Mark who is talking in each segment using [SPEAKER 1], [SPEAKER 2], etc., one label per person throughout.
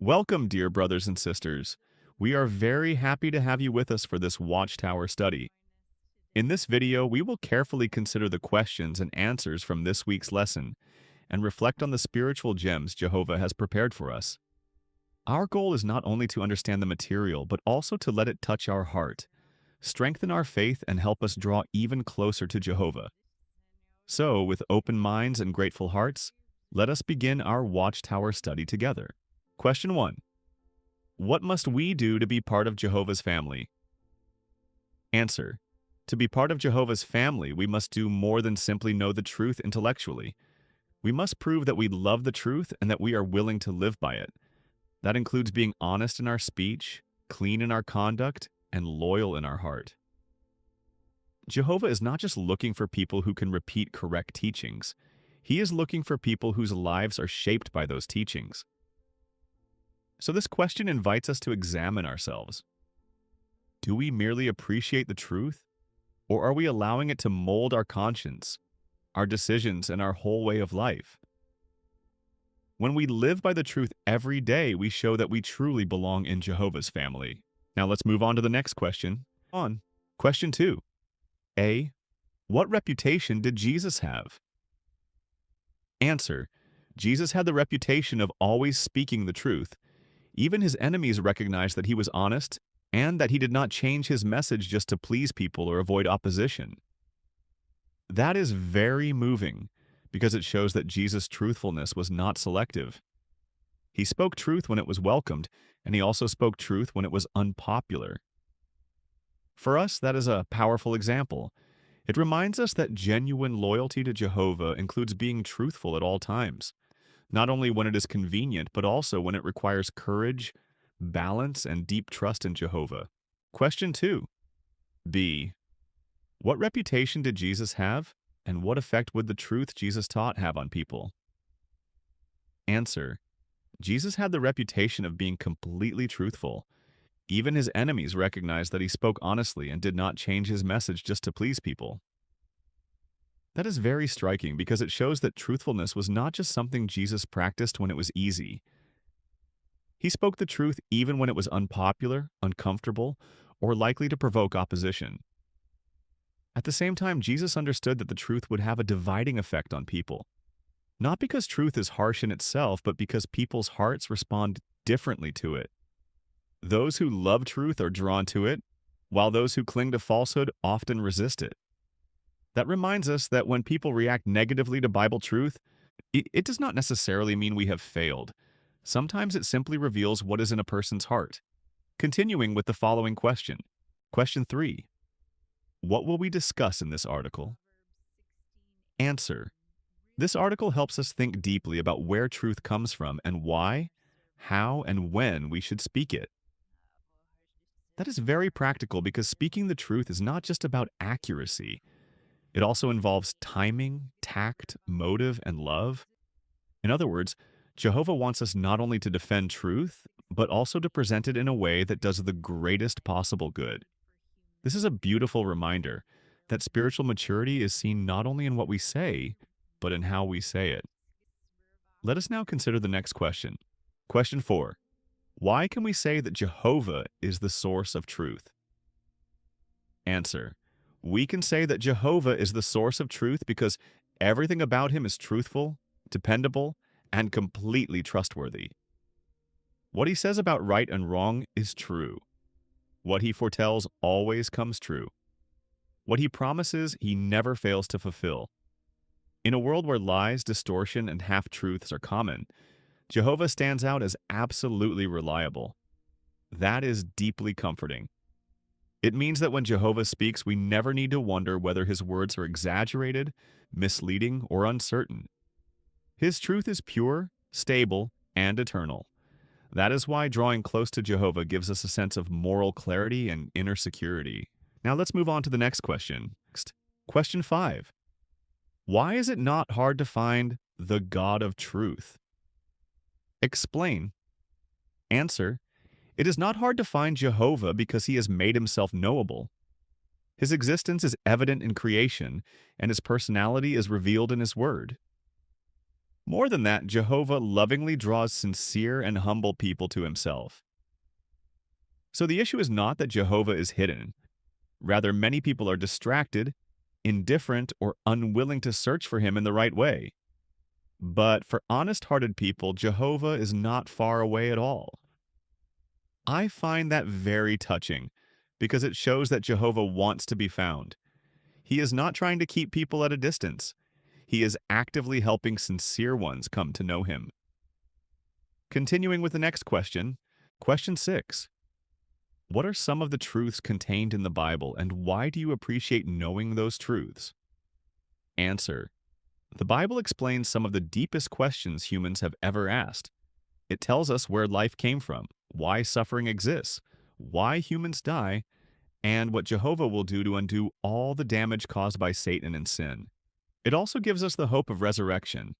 [SPEAKER 1] Welcome, dear brothers and sisters. We are very happy to have you with us for this Watchtower study. In this video, we will carefully consider the questions and answers from this week's lesson and reflect on the spiritual gems Jehovah has prepared for us. Our goal is not only to understand the material, but also to let it touch our heart, strengthen our faith, and help us draw even closer to Jehovah. So, with open minds and grateful hearts, let us begin our Watchtower study together. Question 1. What must we do to be part of Jehovah's family? Answer. To be part of Jehovah's family, we must do more than simply know the truth intellectually. We must prove that we love the truth and that we are willing to live by it. That includes being honest in our speech, clean in our conduct, and loyal in our heart. Jehovah is not just looking for people who can repeat correct teachings. He is looking for people whose lives are shaped by those teachings. So this question invites us to examine ourselves. Do we merely appreciate the truth, or are we allowing it to mold our conscience, our decisions, and our whole way of life? When we live by the truth every day, we show that we truly belong in Jehovah's family. Now let's move on to the next question. Question 2. A. What reputation did Jesus have? Answer. Jesus had the reputation of always speaking the truth. Even his enemies recognized that he was honest and that he did not change his message just to please people or avoid opposition. That is very moving because it shows that Jesus' truthfulness was not selective. He spoke truth when it was welcomed, and he also spoke truth when it was unpopular. For us, that is a powerful example. It reminds us that genuine loyalty to Jehovah includes being truthful at all times, not only when it is convenient, but also when it requires courage, balance, and deep trust in Jehovah. Question 2. B. What reputation did Jesus have, and what effect would the truth Jesus taught have on people? Answer. Jesus had the reputation of being completely truthful. Even his enemies recognized that he spoke honestly and did not change his message just to please people. That is very striking because it shows that truthfulness was not just something Jesus practiced when it was easy. He spoke the truth even when it was unpopular, uncomfortable, or likely to provoke opposition. At the same time, Jesus understood that the truth would have a dividing effect on people. Not because truth is harsh in itself, but because people's hearts respond differently to it. Those who love truth are drawn to it, while those who cling to falsehood often resist it. That reminds us that when people react negatively to Bible truth, it does not necessarily mean we have failed. Sometimes it simply reveals what is in a person's heart. Continuing with the following question. Question 3. What will we discuss in this article? Answer. This article helps us think deeply about where truth comes from and why, how, and when we should speak it. That is very practical because speaking the truth is not just about accuracy. It also involves timing, tact, motive, and love. In other words, Jehovah wants us not only to defend truth, but also to present it in a way that does the greatest possible good. This is a beautiful reminder that spiritual maturity is seen not only in what we say, but in how we say it. Let us now consider the next question. Question 4. Why can we say that Jehovah is the source of truth? Answer. We can say that Jehovah is the source of truth because everything about him is truthful, dependable, and completely trustworthy. What he says about right and wrong is true. What he foretells always comes true. What he promises, he never fails to fulfill. In a world where lies, distortion, and half-truths are common, Jehovah stands out as absolutely reliable. That is deeply comforting. It means that when Jehovah speaks, we never need to wonder whether his words are exaggerated, misleading, or uncertain. His truth is pure, stable, and eternal. That is why drawing close to Jehovah gives us a sense of moral clarity and inner security. Now let's move on to the next question. Question 5. Why is it not hard to find the God of truth? Explain. Answer. It is not hard to find Jehovah because he has made himself knowable. His existence is evident in creation, and his personality is revealed in his word. More than that, Jehovah lovingly draws sincere and humble people to himself. So the issue is not that Jehovah is hidden. Rather, many people are distracted, indifferent, or unwilling to search for him in the right way. But for honest-hearted people, Jehovah is not far away at all. I find that very touching because it shows that Jehovah wants to be found. He is not trying to keep people at a distance. He is actively helping sincere ones come to know him. Continuing with the next question, question 6. What are some of the truths contained in the Bible, and why do you appreciate knowing those truths? Answer. The Bible explains some of the deepest questions humans have ever asked. It tells us where life came from, why suffering exists, why humans die, and what Jehovah will do to undo all the damage caused by Satan and sin. It also gives us the hope of resurrection,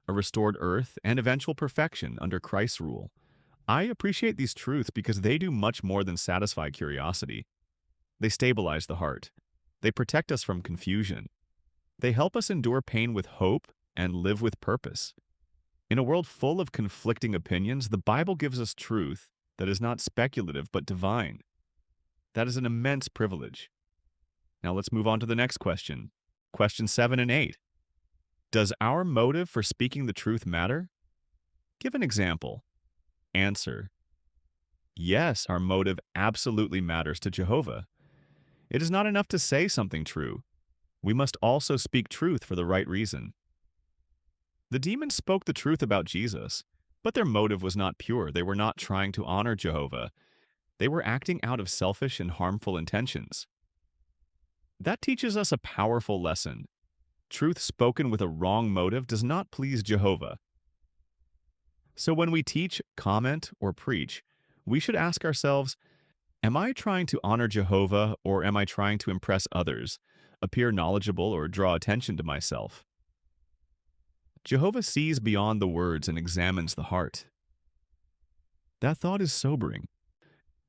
[SPEAKER 1] a restored earth, and eventual perfection under Christ's rule. I appreciate these truths because they do much more than satisfy curiosity. They stabilize the heart. They protect us from confusion. They help us endure pain with hope and live with purpose. In a world full of conflicting opinions, the Bible gives us truth that is not speculative but divine. That is an immense privilege. Now let's move on to the next question. Question 7 and 8. Does our motive for speaking the truth matter? Give an example. Answer. Yes, our motive absolutely matters to Jehovah. It is not enough to say something true. We must also speak truth for the right reason. The demons spoke the truth about Jesus, but their motive was not pure. They were not trying to honor Jehovah. They were acting out of selfish and harmful intentions. That teaches us a powerful lesson. Truth spoken with a wrong motive does not please Jehovah. So when we teach, comment, or preach, we should ask ourselves, am I trying to honor Jehovah, or am I trying to impress others, appear knowledgeable, or draw attention to myself? Jehovah sees beyond the words and examines the heart. That thought is sobering.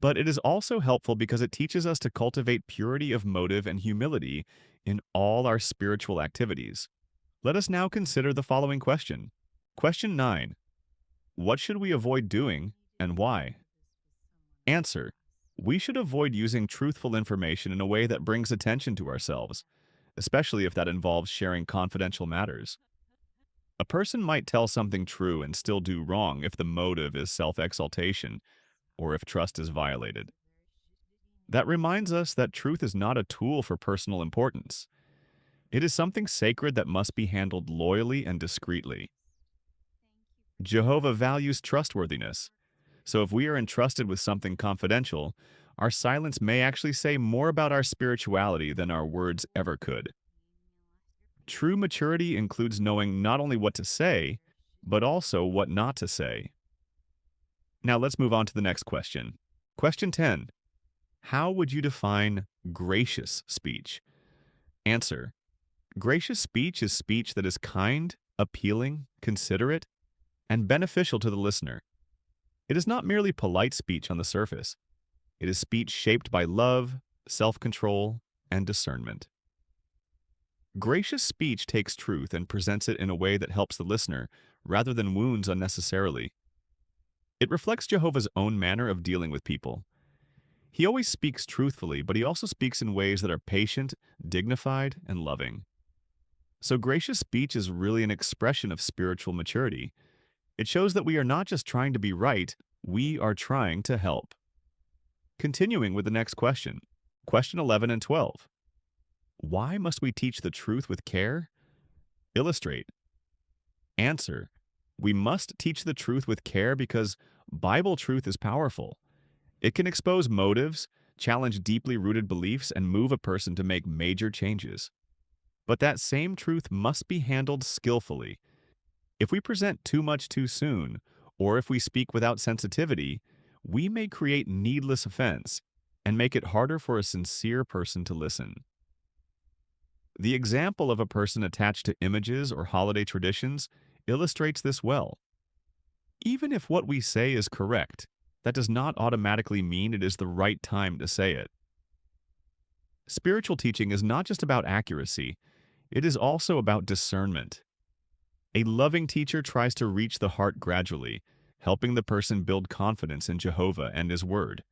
[SPEAKER 1] But it is also helpful because it teaches us to cultivate purity of motive and humility in all our spiritual activities. Let us now consider the following question. Question 9. What should we avoid doing and why? Answer. We should avoid using truthful information in a way that brings attention to ourselves, especially if that involves sharing confidential matters. A person might tell something true and still do wrong if the motive is self-exaltation or if trust is violated. That reminds us that truth is not a tool for personal importance. It is something sacred that must be handled loyally and discreetly. Jehovah values trustworthiness, so if we are entrusted with something confidential, our silence may actually say more about our spirituality than our words ever could. True maturity includes knowing not only what to say, but also what not to say. Now let's move on to the next question. Question 10. How would you define gracious speech? Answer. Gracious speech is speech that is kind, appealing, considerate, and beneficial to the listener. It is not merely polite speech on the surface. It is speech shaped by love, self-control, and discernment. Gracious speech takes truth and presents it in a way that helps the listener, rather than wounds unnecessarily. It reflects Jehovah's own manner of dealing with people. He always speaks truthfully, but he also speaks in ways that are patient, dignified, and loving. So gracious speech is really an expression of spiritual maturity. It shows that we are not just trying to be right, we are trying to help. Continuing with the next question. Question 11 and 12. Why must we teach the truth with care? Illustrate. Answer. We must teach the truth with care because Bible truth is powerful. It can expose motives, challenge deeply rooted beliefs, and move a person to make major changes. But that same truth must be handled skillfully. If we present too much too soon, or if we speak without sensitivity, we may create needless offense and make it harder for a sincere person to listen. The example of a person attached to images or holiday traditions illustrates this well. Even if what we say is correct, that does not automatically mean it is the right time to say it. Spiritual teaching is not just about accuracy, it is also about discernment. A loving teacher tries to reach the heart gradually, helping the person build confidence in Jehovah and His Word.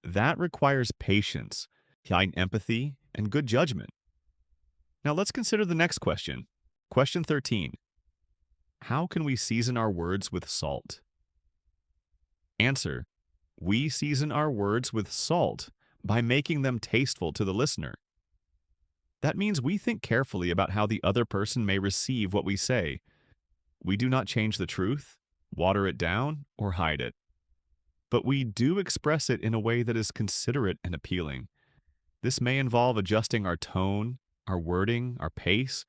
[SPEAKER 1] That requires patience, kind empathy, and good judgment. Now let's consider the next question. Question 13. How can we season our words with salt? Answer. We season our words with salt by making them tasteful to the listener. That means we think carefully about how the other person may receive what we say. We do not change the truth, water it down, or hide it. But we do express it in a way that is considerate and appealing. This may involve adjusting our tone, our wording, our pace,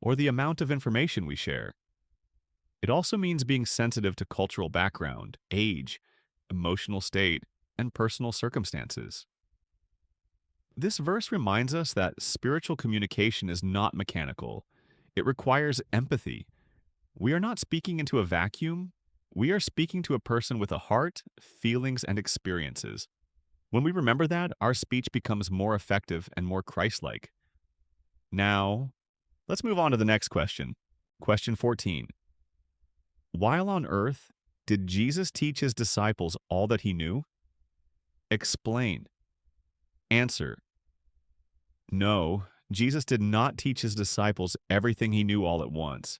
[SPEAKER 1] or the amount of information we share. It also means being sensitive to cultural background, age, emotional state, and personal circumstances. This verse reminds us that spiritual communication is not mechanical. It requires empathy. We are not speaking into a vacuum. We are speaking to a person with a heart, feelings, and experiences. When we remember that, our speech becomes more effective and more Christ-like. Now, let's move on to the next question. Question 14. While on earth, did Jesus teach His disciples all that He knew? Explain. Answer. No, Jesus did not teach His disciples everything He knew all at once.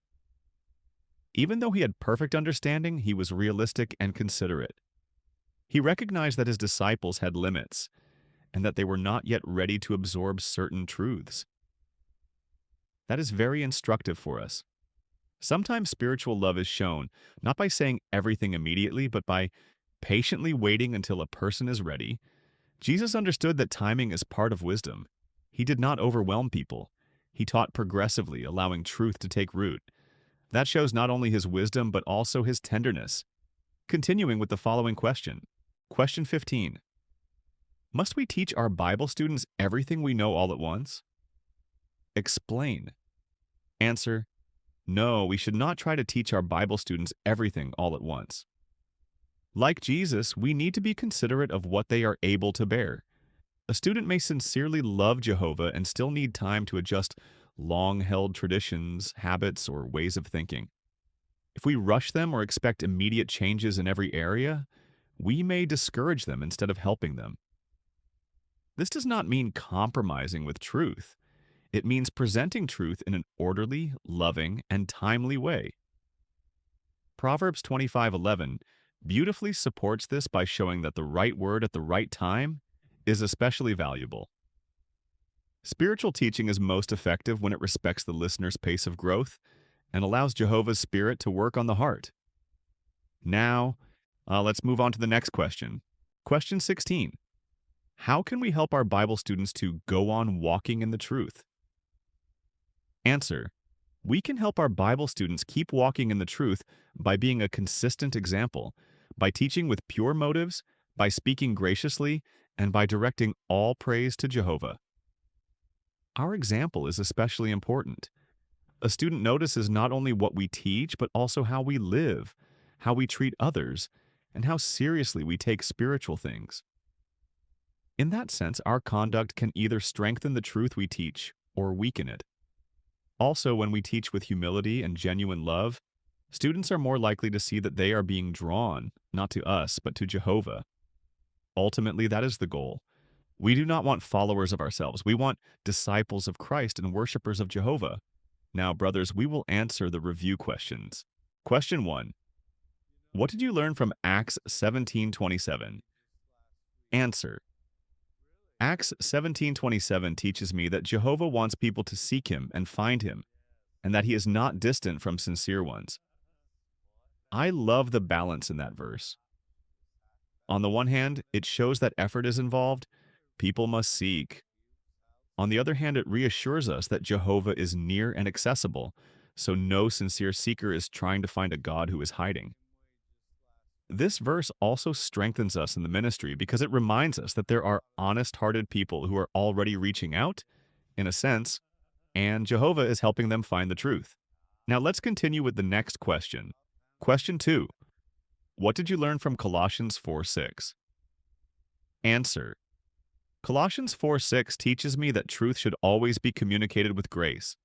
[SPEAKER 1] Even though He had perfect understanding, He was realistic and considerate. He recognized that His disciples had limits and that they were not yet ready to absorb certain truths. That is very instructive for us. Sometimes spiritual love is shown not by saying everything immediately, but by patiently waiting until a person is ready. Jesus understood that timing is part of wisdom. He did not overwhelm people. He taught progressively, allowing truth to take root. That shows not only His wisdom, but also His tenderness. Continuing with the following question. Question 15. Must we teach our Bible students everything we know all at once? Explain. Answer. No, we should not try to teach our Bible students everything all at once. Like Jesus, we need to be considerate of what they are able to bear. A student may sincerely love Jehovah and still need time to adjust long-held traditions, habits, or ways of thinking. If we rush them or expect immediate changes in every area, we may discourage them instead of helping them. This does not mean compromising with truth. It means presenting truth in an orderly, loving, and timely way. Proverbs 25:11 beautifully supports this by showing that the right word at the right time is especially valuable. Spiritual teaching is most effective when it respects the listener's pace of growth and allows Jehovah's Spirit to work on the heart. Now, let's move on to the next question. Question 16. How can we help our Bible students to go on walking in the truth? Answer. We can help our Bible students keep walking in the truth by being a consistent example, by teaching with pure motives, by speaking graciously, and by directing all praise to Jehovah. Our example is especially important. A student notices not only what we teach, but also how we live, how we treat others, and how seriously we take spiritual things. In that sense, our conduct can either strengthen the truth we teach or weaken it. Also, when we teach with humility and genuine love, students are more likely to see that they are being drawn, not to us, but to Jehovah. Ultimately, that is the goal. We do not want followers of ourselves. We want disciples of Christ and worshipers of Jehovah. Now, brothers, we will answer the review questions. Question 1. What did you learn from Acts 17:27? Answer. Acts 17:27 teaches me that Jehovah wants people to seek Him and find Him, and that He is not distant from sincere ones. I love the balance in that verse. On the one hand, it shows that effort is involved. People must seek. On the other hand, it reassures us that Jehovah is near and accessible, so no sincere seeker is trying to find a God who is hiding. This verse also strengthens us in the ministry because it reminds us that there are honest-hearted people who are already reaching out, in a sense, and Jehovah is helping them find the truth. Now let's continue with the next question. Question 2. What did you learn from Colossians 4:6? Answer. Colossians 4:6 teaches me that truth should always be communicated with grace.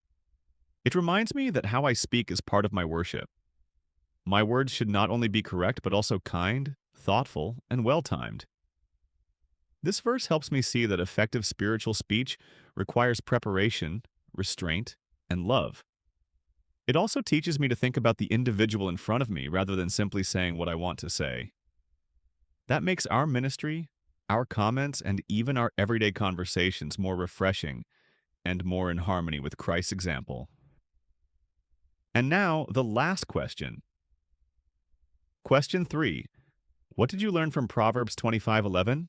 [SPEAKER 1] It reminds me that how I speak is part of my worship. My words should not only be correct, but also kind, thoughtful, and well-timed. This verse helps me see that effective spiritual speech requires preparation, restraint, and love. It also teaches me to think about the individual in front of me rather than simply saying what I want to say. That makes our ministry, our comments, and even our everyday conversations more refreshing and more in harmony with Christ's example. And now, the last question. Question 3. What did you learn from Proverbs 25:11?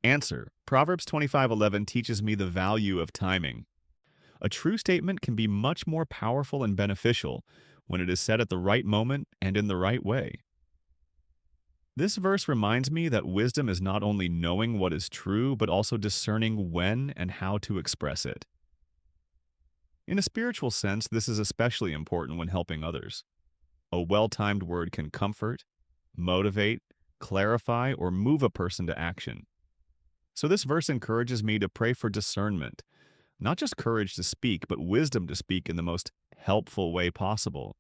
[SPEAKER 1] Answer. Proverbs 25:11 teaches me the value of timing. A true statement can be much more powerful and beneficial when it is said at the right moment and in the right way. This verse reminds me that wisdom is not only knowing what is true, but also discerning when and how to express it. In a spiritual sense, this is especially important when helping others. A well-timed word can comfort, motivate, clarify, or move a person to action. So this verse encourages me to pray for discernment, not just courage to speak, but wisdom to speak in the most helpful way possible.